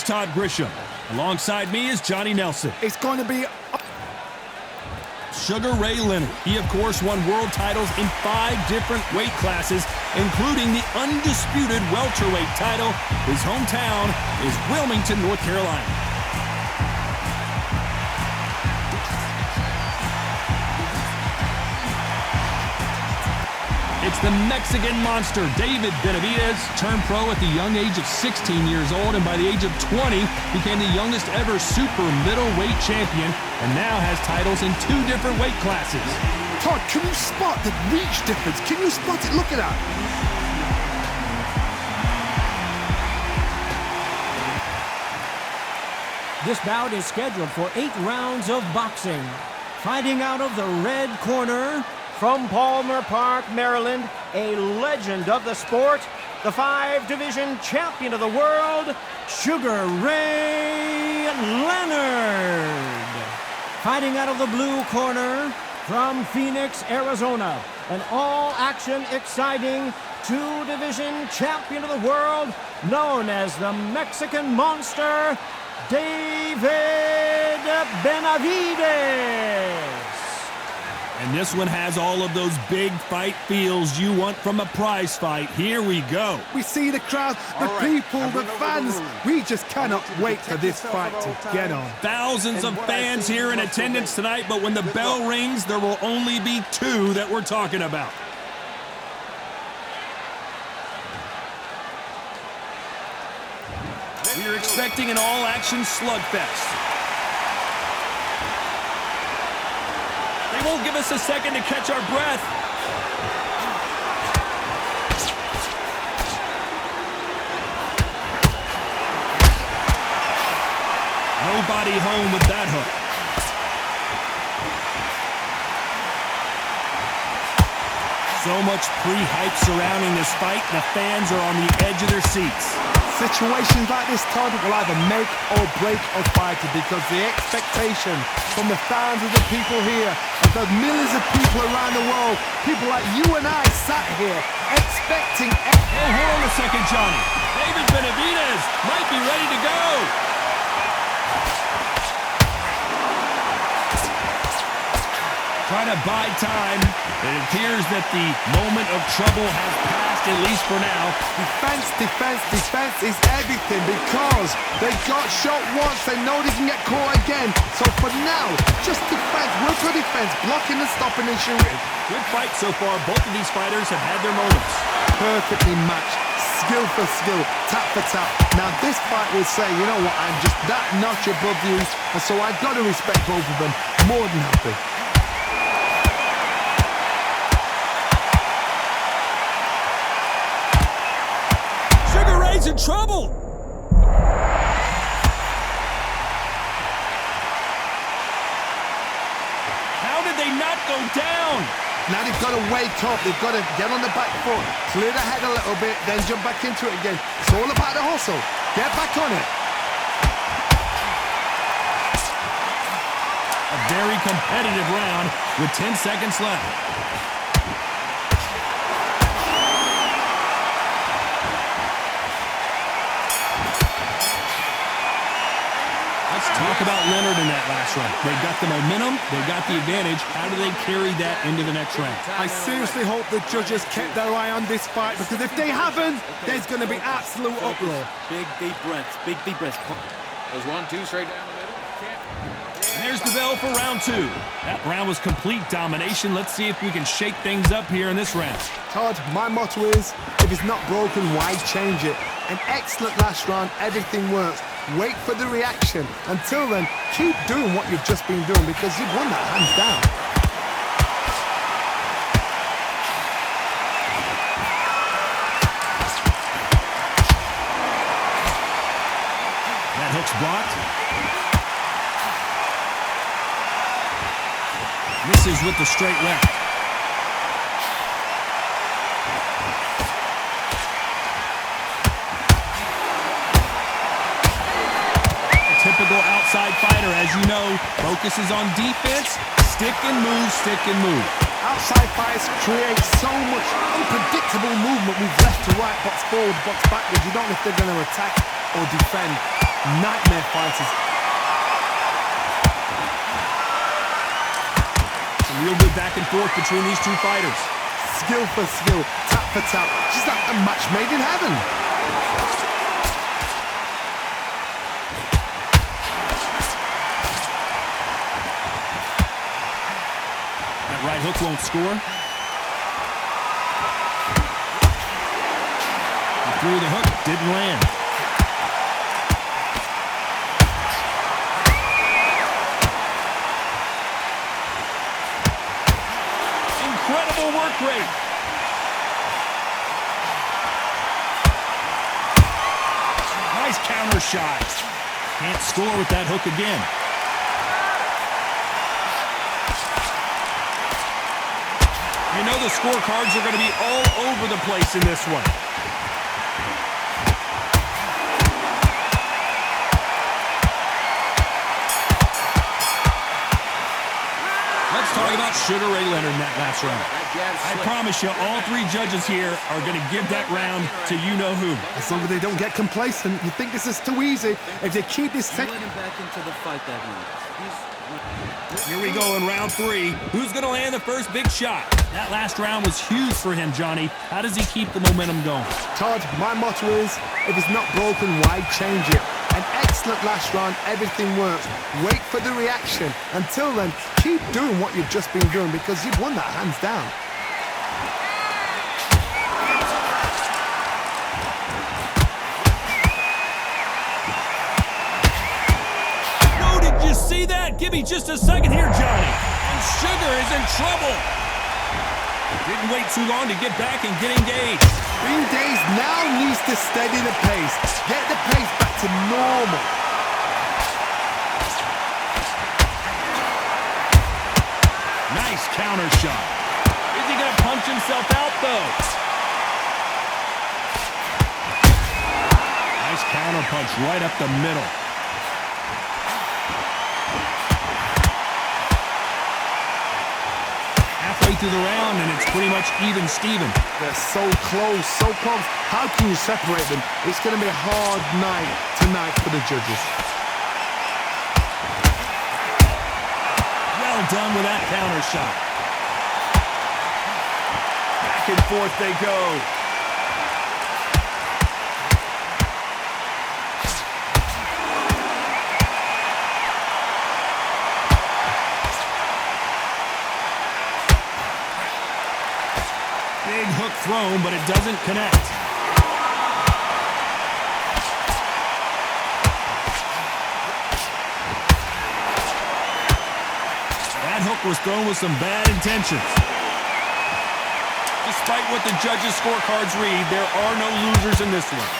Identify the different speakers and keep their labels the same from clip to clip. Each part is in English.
Speaker 1: is Todd Grisham. Alongside me is Johnny Nelson.
Speaker 2: It's going to be
Speaker 1: Sugar Ray Leonard. He, of course, won world titles in 5 different weight classes, including the undisputed welterweight title. His hometown is Wilmington, North Carolina. It's the Mexican monster, David Benavidez, turned pro at the young age of 16 years old, and by the age of 20, became the youngest ever super middleweight champion, and now has titles in 2 different weight classes.
Speaker 2: Todd, can you spot the reach difference? Can you spot it? Look at that.
Speaker 3: This bout is scheduled for 8 rounds of boxing. Fighting out of the red corner, from Palmer Park, Maryland, a legend of the sport, the 5-division champion of the world, Sugar Ray Leonard. Fighting out of the blue corner, from Phoenix, Arizona, an all-action, exciting 2-division champion of the world, known as the Mexican Monster, David Benavidez.
Speaker 1: And this one has all of those big fight feels you want from a prize fight. Here we go.
Speaker 2: We see the crowd, the people, the fans. We just cannot wait for this fight to get on.
Speaker 1: Thousands of fans here in attendance tonight, but when the bell rings, there will only be 2 that we're talking about. We are expecting an all-action slugfest. They won't give us a second to catch our breath. Nobody home with that hook. So much pre-hype surrounding this fight, the fans are on the edge of their seats.
Speaker 2: Situations like this, Todd, will either make or break a fighter, because the expectation from the fans of the people here, of the millions of people around the world, people like you and I sat here expecting...
Speaker 1: Oh, hold on a second, Johnny. David Benavidez might be ready to go. Trying to buy time. It appears that the moment of trouble has passed, at least for now.
Speaker 2: Defense, defense, defense is everything, because they got shot once, they know they can get caught again. So for now, just defense, work for defense, blocking and stopping and shooting.
Speaker 1: Good fight so far. Both of these fighters have had their moments.
Speaker 2: Perfectly matched, skill for skill, tap for tap. Now this fight will say, you know what, I'm just that notch above you, and so I've got to respect both of them. More than happy.
Speaker 1: In trouble. How did they not go down?
Speaker 2: Now they've got to wake up, they've got to get on the back foot, clear the head a little bit, then jump back into it again. It's all about the hustle. Get back on it.
Speaker 1: A very competitive round with 10 seconds left. Talk about Leonard in that last round. They got the momentum, they got the advantage. How do they carry that into the next round?
Speaker 2: I seriously hope the judges kept their eye on this fight, because if they haven't, there's going to be absolute uproar.
Speaker 4: Big deep breaths, big deep breaths. There's 1-2 straight down the middle.
Speaker 1: And there's the bell for round 2. That round was complete domination. Let's see if we can shake things up here in this round.
Speaker 2: Todd, my motto is, if it's not broken, why change it? An excellent last round, everything works. Wait for the reaction. Until then, keep doing what you've just been doing, because you've won that hands down.
Speaker 1: That hook's blocked. Misses with the straight left. typical outside fighter, as you know, focuses on defense, stick and move, stick and move.
Speaker 2: Outside fighters create so much unpredictable movement with left to right, box forward, box backwards. You don't know if they're going to attack or defend. Nightmare fighters.
Speaker 1: Some real good back and forth between these two fighters.
Speaker 2: Skill for skill, tap for tap. Just like a match made in heaven.
Speaker 1: That right hook won't score. He threw the hook, didn't land. Incredible work rate. Nice counter shot. Can't score with that hook again. You know the scorecards are going to be all over the place in this one. Let's talk about Sugar Ray Leonard in that last round. I promise you, all three judges here are going to give that round to you-know-who.
Speaker 2: As long as they don't get complacent, you think this is too easy. If they keep this
Speaker 4: Let him back into the fight that round.
Speaker 1: Here we go in round three. Who's going to land the first big shot? That last round was huge for him, Johnny. How does he keep the momentum going?
Speaker 2: Todd, my motto is, if it's not broken, why change it? An excellent last round, everything works. Wait for the reaction. Until then, keep doing what you've just been doing because you've won that hands down.
Speaker 1: No, did you see that? Give me just a second here, Johnny. And Sugar is in trouble. Didn't wait too long to get back and get engaged.
Speaker 2: Green Days now needs to steady the pace. Get the pace back to normal.
Speaker 1: Nice counter shot. Is he going to punch himself out, though? Nice counter punch right up the middle. Halfway through the round, and it's pretty much even Steven.
Speaker 2: They're so close, so close. How can you separate them? It's going to be a hard night tonight for the judges.
Speaker 1: Well done with that counter shot. Back and forth they go. Big hook thrown, but it doesn't connect. That hook was thrown with some bad intentions. Despite what the judges' scorecards read, there are no losers in this one.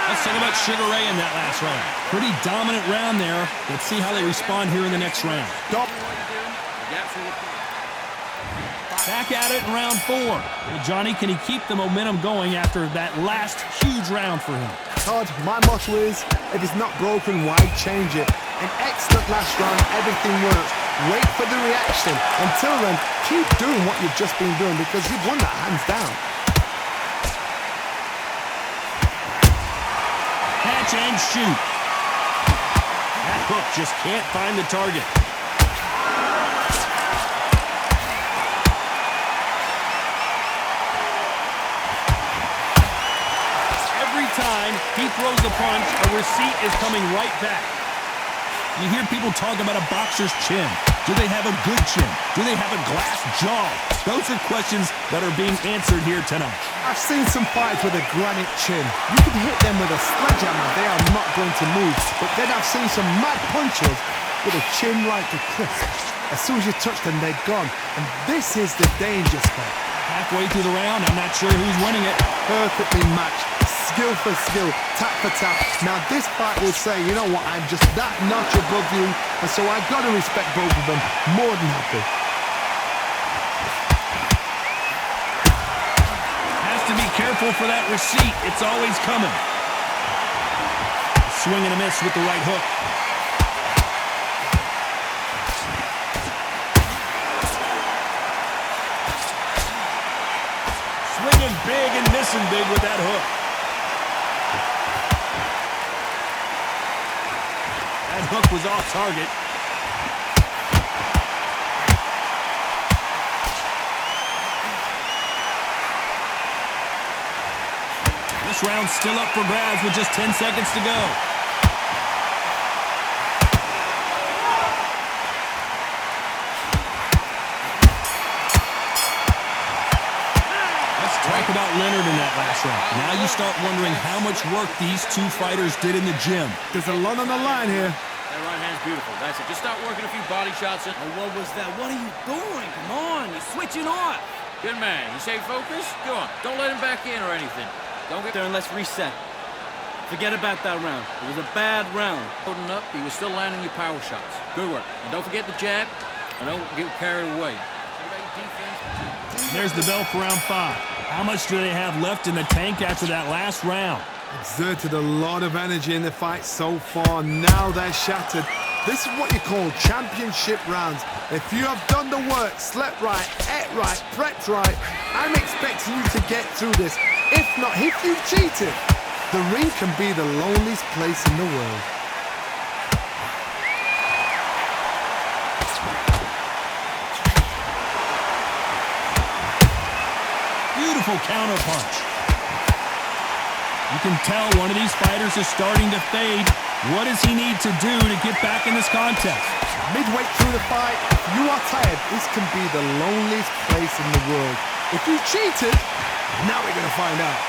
Speaker 1: Let's talk about Sugar Ray in that last round. Pretty dominant round there. Let's see how they respond here in the next round. Back at it in round four. Well, Johnny, can he keep the momentum going after that last huge round for him?
Speaker 2: Todd, my motto is, if it's not broken, why change it? An excellent last round, everything works. Wait for the reaction. Until then, keep doing what you've just been doing because you've won that hands down.
Speaker 1: Catch and shoot. That hook just can't find the target. Every time he throws a punch, a receipt is coming right back. You hear people talk about a boxer's chin. Do they have a good chin? Do they have a glass jaw? Those are questions that are being answered here tonight.
Speaker 2: I've seen some fights with a granite chin. You can hit them with a sledgehammer, they are not going to move. But then I've seen some mad punchers with a chin like a crisp. As soon as you touch them, they're gone. And this is the danger spot.
Speaker 1: Halfway through the round, I'm not sure who's winning it.
Speaker 2: Perfectly matched. Skill for skill, tap for tap. Now this fight will say, you know what, I'm just that notch above you, and so I've got to respect both of them more than happy.
Speaker 1: careful for that receipt. It's always coming. Swing and a miss with the right hook. Swinging big and missing big with that hook. That hook was off target. This round's still up for grabs with just 10 seconds to go. Let's talk about Leonard in that last round. Now you start wondering how much work these two fighters did in the gym.
Speaker 2: There's a lot on the line here.
Speaker 4: That right hand's beautiful. That's it. Just start working a few body shots.
Speaker 5: Oh, what was that? What are you doing? Come on, you're switching off.
Speaker 4: Good man. You say focus? Go on. Don't let him back in or anything. Don't get
Speaker 5: There and let's reset. Forget about that round. It was a bad round.
Speaker 4: holding up. He was still landing your power shots. Good work. And don't forget the jab. And don't get carried away.
Speaker 1: There's the bell for round 5. How much do they have left in the tank after that last round?
Speaker 2: Exerted a lot of energy in the fight so far. Now they're shattered. This is what you call championship rounds. If you have done the work, slept right, ate right, prepped right, I'm expecting you to get through this. If not, if you've cheated, the ring can be the loneliest place in the world.
Speaker 1: Beautiful counter punch. You can tell one of these fighters is starting to fade. What does he need to do to get back in this contest?
Speaker 2: Midway through the fight, if you are tired, this can be the loneliest place in the world. If you cheated, now we're going to find out.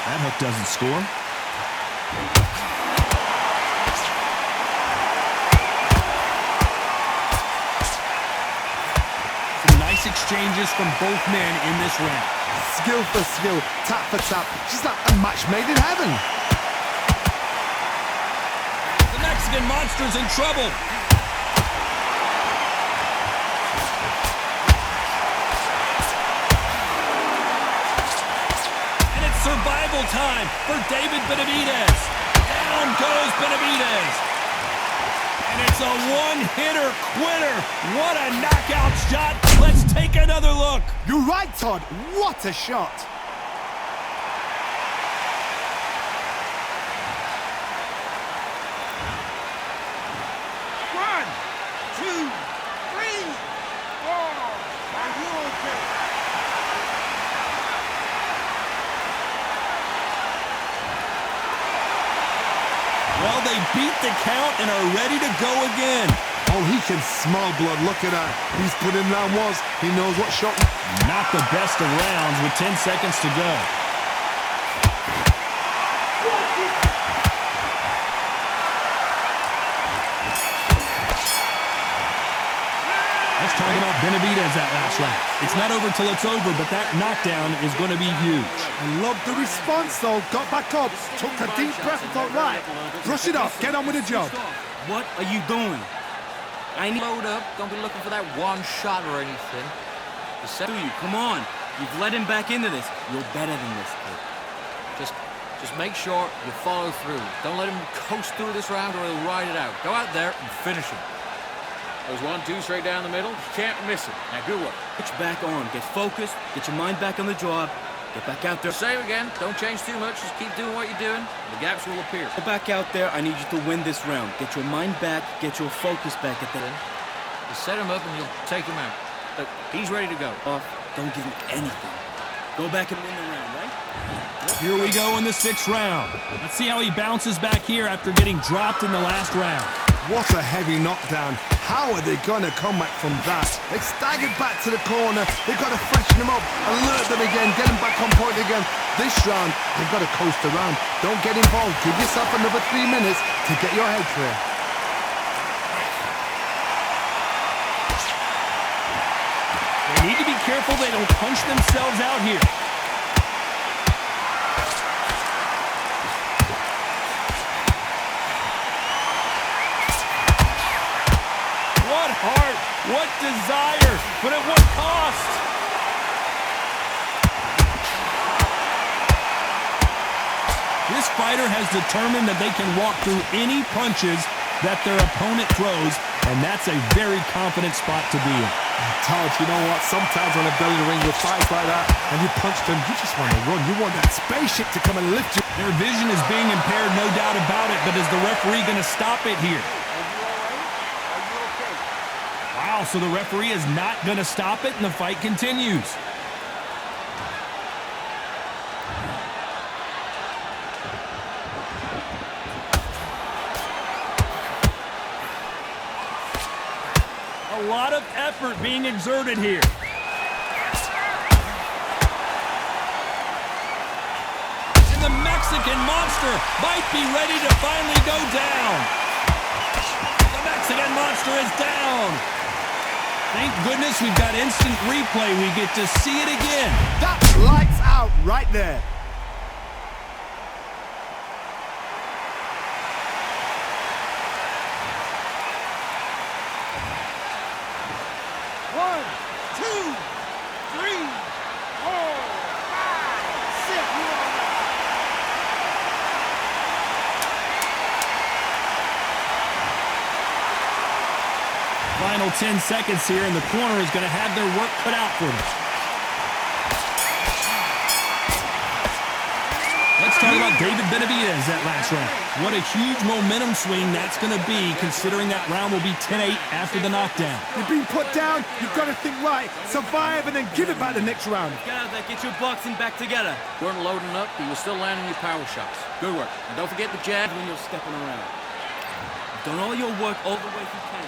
Speaker 1: That hook doesn't score. Some nice exchanges from both men in this round.
Speaker 2: Skill for skill, tap for tap, just like a match made in heaven.
Speaker 1: The Mexican Monster's in trouble. And it's survival time for David Benavidez. Down goes Benavidez. And it's a one-hitter quitter. What a knockout shot. Let's take another look.
Speaker 2: You're right, Todd. What a shot.
Speaker 5: One, two, three, four. Are you okay?
Speaker 1: Well, they beat the count and are ready to go again.
Speaker 2: Oh, he can smell blood. Look at that. He's put in round ones. He knows what shot.
Speaker 1: Not the best of rounds with 10 seconds to go. Let's talk about Benavidez that last round. It's not over till it's over, but that knockdown is going to be huge.
Speaker 2: I love the response, though. Got back up, took a deep breath and thought, right, brush it off, get on with the job.
Speaker 5: What are you doing? I need
Speaker 4: Load up. Don't be looking for that one shot or anything.
Speaker 5: to you. Come on. You've let him back into this. You're better than this, kid.
Speaker 4: Just make sure you follow through. Don't let him coast through this round or he'll ride it out. Go out there and finish him. There's 1-2 straight down the middle. You can't miss it. Now, good work.
Speaker 5: Switch back on. Get focused. Get your mind back on the job. Get back out there.
Speaker 4: Same again. Don't change too much. Just keep doing what you're doing. The gaps will appear.
Speaker 5: Go back out there. I need you to win this round. Get your mind back. Get your focus back at the
Speaker 4: You set him up and you'll take him out. Look, he's ready to go.
Speaker 5: off. Don't give him anything. Go back and win the round, right?
Speaker 1: Here we go in the 6th round. Let's see how he bounces back here after getting dropped in the last round.
Speaker 2: What a heavy knockdown. How are they going to come back from that? They staggered back to the corner. They've got to freshen them up, alert them again, get them back on point again. This round, they've got to coast around. Don't get involved. Give yourself another 3 minutes to get your head clear.
Speaker 1: They need to be careful they don't punch themselves out here. What heart, what desire, but at what cost? fighter has determined that they can walk through any punches that their opponent throws, and that's a very confident spot to be in.
Speaker 2: Todd, you know what? Sometimes when I've been in the ring with fights like that and you punch them, you just want to run. You want that spaceship to come and lift you.
Speaker 1: Their vision is being impaired, no doubt about it, but is the referee going to stop it here? Wow, so the referee is not going to stop it, and the fight continues. A lot of effort being exerted here. And the Mexican Monster might be ready to finally go down. The Mexican Monster is down. Thank goodness we've got instant replay. We get to see it again.
Speaker 2: That's lights out right there.
Speaker 1: Final 10 seconds here, and the corner is going to have their work cut out for them. Let's talk about David Benavidez that last round. What a huge momentum swing that's going to be, considering that round will be 10-8 after the knockdown.
Speaker 2: You've been put down, you've got to think right, survive, and then give it back the next round.
Speaker 5: Get out there, get your boxing back together.
Speaker 4: You weren't loading up, but you were still landing your power shots. Good work. And don't forget the jab
Speaker 5: When you're stepping around. Done all your work all the way you can.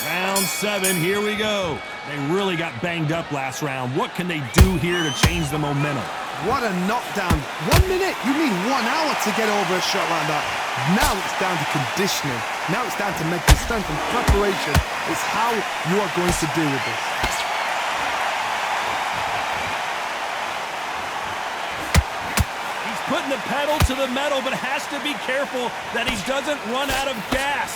Speaker 1: Round 7, here we go. They really got banged up last round. What can they do here to change the momentum?
Speaker 2: What a knockdown. 1 minute, you need 1 hour to get over a shot like that. Now it's down to conditioning. Now it's down to mental strength and preparation. It's how you are going to deal with this.
Speaker 1: He's putting the pedal to the metal, but has to be careful that he doesn't run out of gas.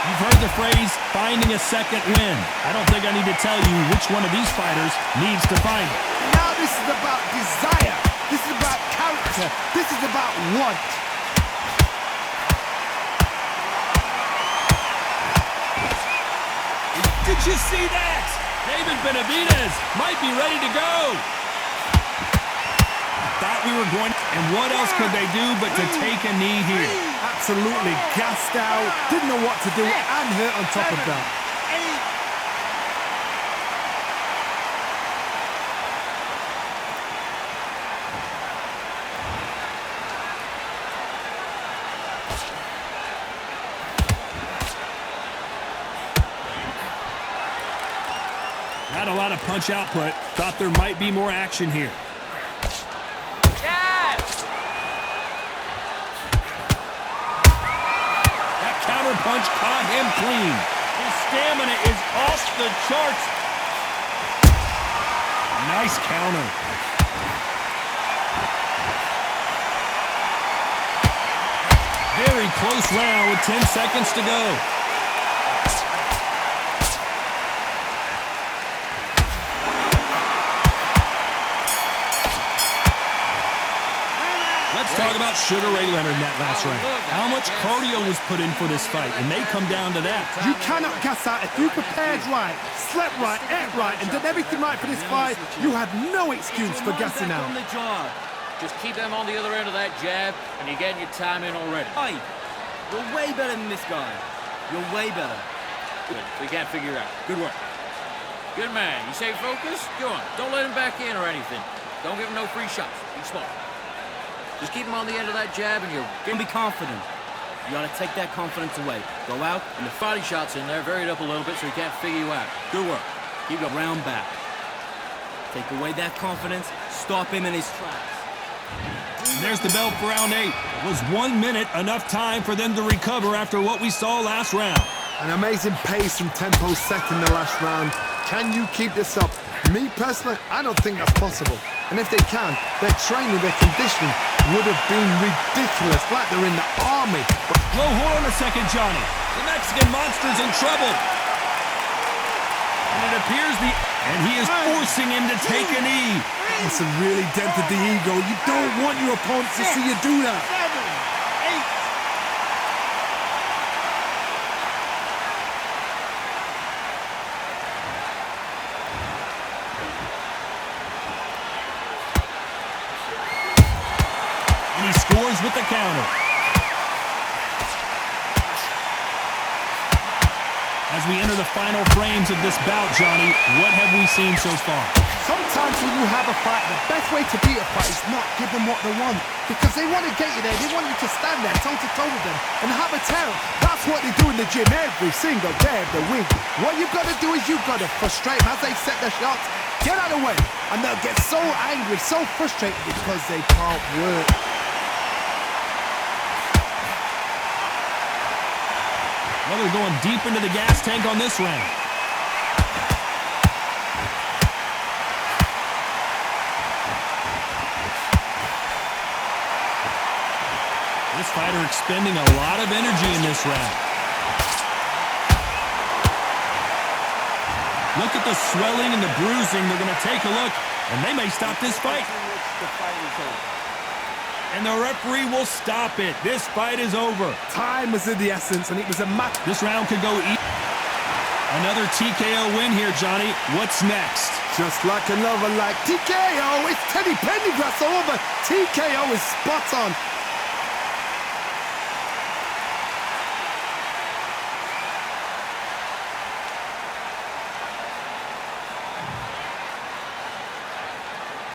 Speaker 1: You've heard the phrase, finding a second win. I don't think I need to tell you which one of these fighters needs to find it.
Speaker 2: Now this is about desire. This is about character. This is about want.
Speaker 1: Did you see that? David Benavidez might be ready to go. Thought we were going, and what else could they do but to take a knee here?
Speaker 2: Absolutely gassed out, didn't know what to do, and hurt on top of that.
Speaker 1: Not a lot of punch output. Thought there might be more action here. That counter punch caught him clean. His stamina is off the charts. Nice counter. Very close round with 10 seconds to go. Let's talk about Sugar Ray Leonard in that last round. How much cardio was put in for this fight? It may come down to that.
Speaker 2: You cannot gas out. If you prepared right, slept right, ate right, and did everything right for this fight, you had no excuse for gassing out.
Speaker 5: On the job.
Speaker 4: Just keep them on the other end of that jab, and you're getting your time in already.
Speaker 5: Hey, you're way better than this guy. You're way better.
Speaker 4: Good. We can't figure it out. Good work. Good man. You say focus? Go on. Don't let him back in or anything. Don't give him no free shots. Be smart. Just keep him on the end of that jab, and you're...
Speaker 5: Don't be confident. You gotta take that confidence away. Go out,
Speaker 4: And the body shot's in there, varied up a little bit so he can't figure you out. Good work.
Speaker 5: keep the round back. Take away that confidence, stop him in his tracks.
Speaker 1: And there's the bell for round 8. Was 1 minute enough time for them to recover after what we saw last round?
Speaker 2: An amazing pace and tempo set in the last round. Can you keep this up? Me personally, I don't think that's possible. And if they can, their training, their conditioning would have been ridiculous, like they're in the army.
Speaker 1: Whoa, hold on a second, Johnny. The Mexican Monster's in trouble. And it appears and he is forcing him to take a knee.
Speaker 2: It's really dented the ego. You don't want your opponent to see you do that.
Speaker 3: 7, 8.
Speaker 1: And he scores with the counter. As we enter the final frames of this bout, Johnny, what have we seen so far?
Speaker 2: Sometimes when you have a fight, the best way to beat a fight is not give them what they want. Because they want to get you there. They want you to stand there toe-to-toe with them and have a tell. That's what they do in the gym every single day of the week. What you've got to do is you've got to frustrate them as they set their shots. Get out of the way. And they'll get so angry, so frustrated because they can't work.
Speaker 1: Well, they're going deep into the gas tank on this round. This fighter expending a lot of energy in this round. Look at the swelling and the bruising. They're going to take a look, and they may stop this fight. And the referee will stop it. This fight is over.
Speaker 2: Time was in the essence, and it was a match.
Speaker 1: This round could go Another TKO win here, Johnny. What's next?
Speaker 2: Just like another like TKO. It's Teddy Pendergrass over. TKO is spot on.